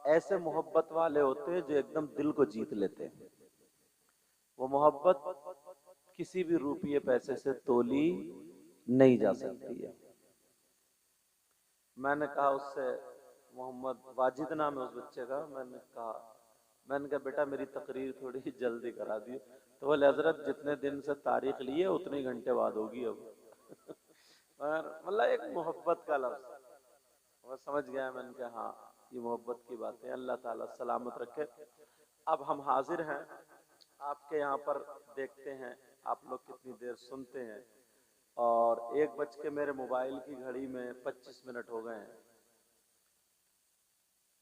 ऐसे मोहब्बत वाले होते हैं जो एकदम दिल को जीत लेते हैं। वो मोहब्बत किसी भी रुपये पैसे से तोली नहीं जा सकती है। मैंने कहा उससे, मोहम्मद वाजिद नाम है उस बच्चे का, मैंने कहा बेटा मेरी तकरीर थोड़ी जल्दी करा दी। तो बोले हजरत जितने दिन से तारीख ली है उतने ही घंटे बाद होगी अब। और मतलब एक मोहब्बत का लफ्ज वो समझ गया। मैंने कहा हाँ ये मोहब्बत की बात है, अल्लाह ताला सलामत रखे। अब हम हाजिर हैं आपके यहाँ पर, देखते हैं आप लोग कितनी देर सुनते हैं। और 1 बज के मेरे मोबाइल की घड़ी में 25 मिनट हो गए हैं।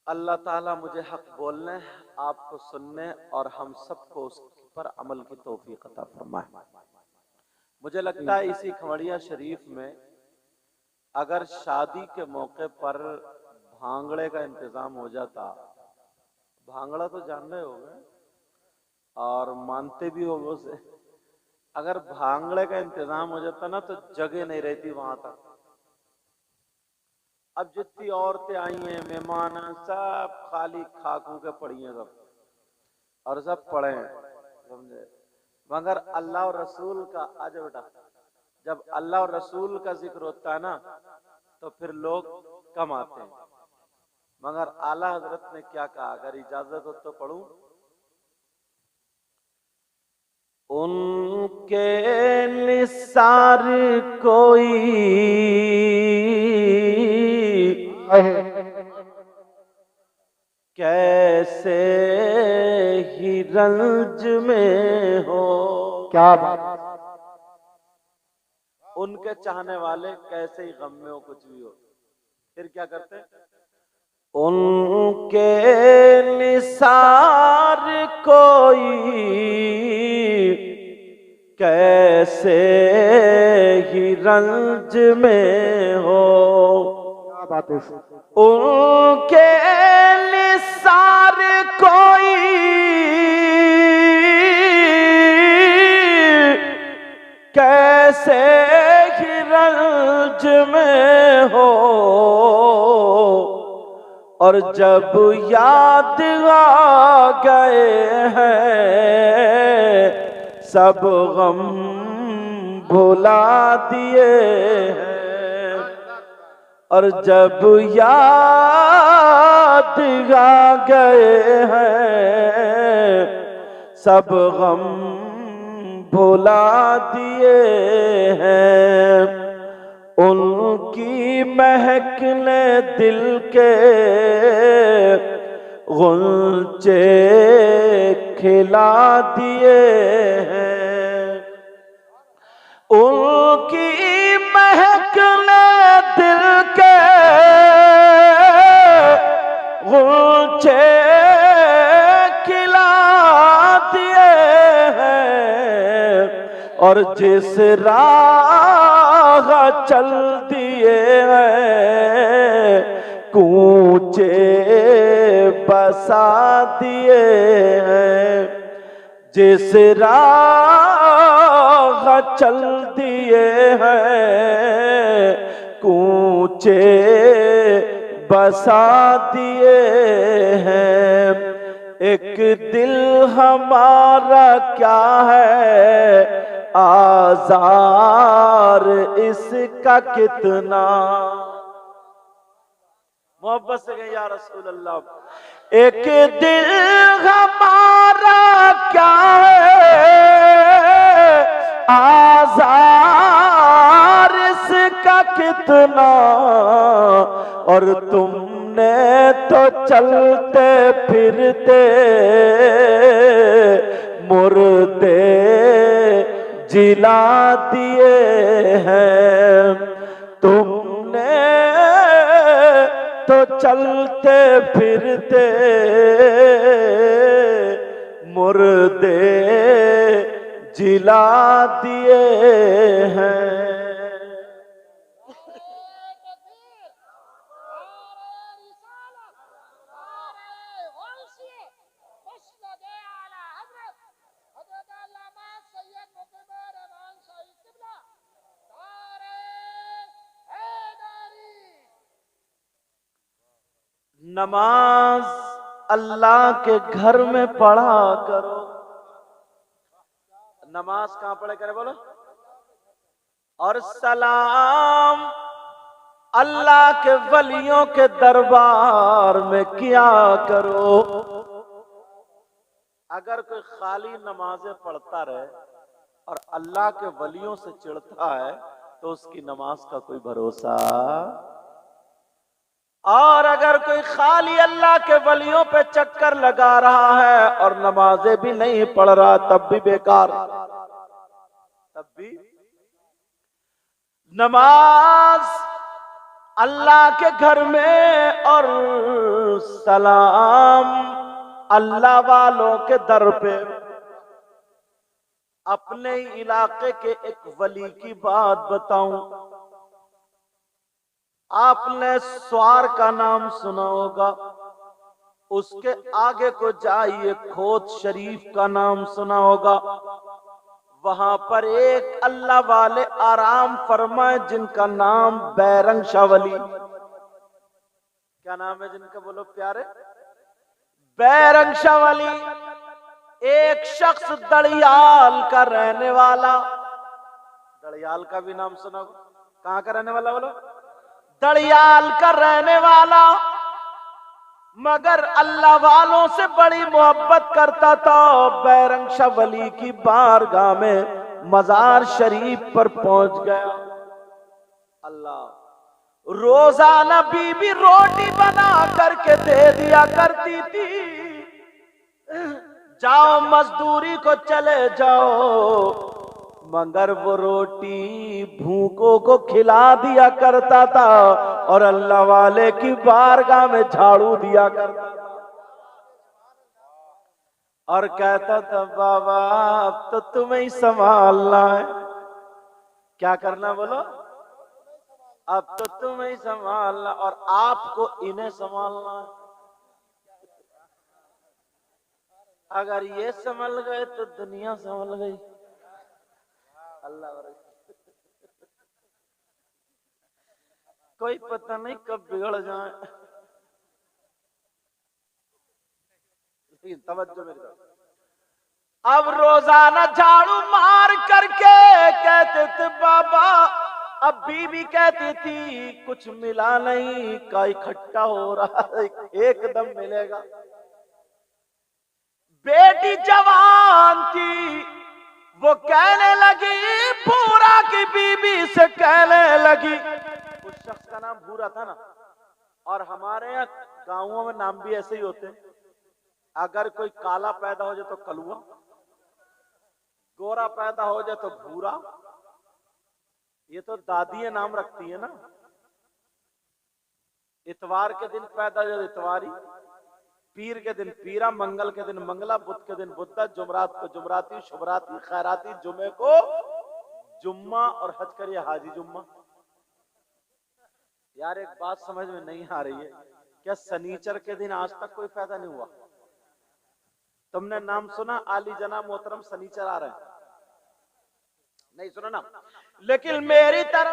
अल्लाह ताला मुझे हक बोलने, आपको सुनने और हम सबको उस पर अमल की तौफीक अता फरमाए। मुझे लगता है इसी खमड़िया शरीफ में अगर शादी के मौके पर भांगड़े का इंतजाम हो जाता, भांगड़ा तो जान रहे होंगे और मानते भी होंगे उसे, अगर भांगड़े का इंतजाम हो जाता ना तो जगह नहीं रहती वहां तक। अब जितनी औरतें आई हैं, मेहमान सब खाली खाकू के पड़ी हैं सब, और सब पड़े हैं, समझे। मगर अल्लाह और रसूल का, आज बेटा, जब अल्लाह और रसूल का जिक्र होता है ना तो फिर लोग कम आते हैं। मगर आला हजरत ने क्या कहा, अगर इजाजत हो तो पढ़ूं। उनके निसार कोई कैसे ही रंज में हो। क्या बात। उनके चाहने वाले कैसे ही गम में हो, कुछ भी हो, फिर क्या करते हैं, उनके निसार कोई कैसे ही रंज में हो। क्या बात है। उनके निसार कोई कैसे ही रंज में हो। और जब याद आ गए हैं सब गम भुला दिए हैं। और जब याद आ गए हैं सब गम भुला दिए हैं। उनकी महक ने दिल के गुंचे खिला दिए हैं। उनकी महक ने दिल के गुंचे खिला दिए हैं। और जिस राह चल दिए हैं कूचे बसा दिए हैं। जिस राह चल दिए हैं कूचे बसा दिए हैं। एक दिल हमारा क्या है आज़ार इसका कितना। मोहब्बत से कहें या रसूल अल्लाह। एक दिल हमारा क्या है आज़ार इसका कितना। और तुमने तो चलते फिरते मुर्दे जिला दिए हैं। तुमने तो चलते फिरते मुर्दे जिला दिए हैं। नमाज अल्लाह के घर में पढ़ा करो। नमाज कहां पढ़े करे बोलो? और सलाम अल्लाह के वलियों के दरबार में किया करो। अगर कोई खाली नमाजें पढ़ता रहे और अल्लाह के वलियों से चिढ़ता है तो उसकी नमाज का कोई भरोसा। और अगर कोई खाली अल्लाह के वलियों पे चक्कर लगा रहा है और नमाजें भी नहीं पढ़ रहा तब भी बेकार, तब भी। नमाज अल्लाह के घर में और सलाम अल्लाह वालों के दर पे। अपने इलाके के एक वली की बात बताऊं, आपने स्वार का नाम सुना होगा, उसके आगे को जाइए खोत शरीफ का नाम सुना होगा। वहां पर एक अल्लाह वाले आराम फरमाए जिनका नाम बैरंग शाह वली। क्या नाम है जिनका बोलो प्यारे? बैरंग शाह वली। एक शख्स दड़ियाल का रहने वाला, दड़ियाल का भी नाम सुना होगा, कहां का रहने वाला बोलो? दड़ियाल का रहने वाला, मगर अल्लाह वालों से बड़ी मोहब्बत करता था। बैरंग शाह वली की बारगाह में मजार शरीफ पर पहुंच गया। अल्लाह, रोजाना बीबी रोटी बना करके दे दिया करती थी, जाओ मजदूरी को चले जाओ, मगर वो रोटी भूखों को खिला दिया करता था और अल्लाह वाले की बारगाह में झाड़ू दिया करता था और कहता था बाबा अब तो तुम्हें ही संभालना है। क्या करना बोलो? अब तो तुम्हें ही संभालना और आपको इन्हें संभालना है। अगर ये संभल गए तो दुनिया संभल गई। अल्लाह कोई पता नहीं कब बिगड़ जाए। लेकिन तवज्जो मेरी तरफ। अब रोजाना झाड़ू मार करके कहते थे बाबा, अब बीबी कहती थी कुछ मिला नहीं, का इकट्ठा हो रहा है, एकदम मिलेगा। बेटी जवान थी, वो कहने लगी, भूरा की बीबी से कहने लगी, उस शख्स का नाम भूरा था ना, और हमारे यहाँ गांवों में नाम भी ऐसे ही होते हैं। अगर कोई काला पैदा हो जाए तो कलुआ, गोरा पैदा हो जाए तो भूरा। ये तो दादी नाम रखती है ना। इतवार के दिन पैदा हो जाए इतवारी, पीर के दिन पीरा, मंगल के दिन मंगला, बुध के दिन बुद्धा, जुमरात को जुमराती, शुभराती, खैराती, जुमे को जुम्मा और हज करिए हाजी जुम्मा। यार एक बात समझ में नहीं आ रही है, क्या सनीचर के दिन आज तक कोई पैदा नहीं हुआ? तुमने नाम सुना आली जना मोहतरम सनीचर आ रहे हैं? नहीं सुना ना। लेकिन मेरी तरफ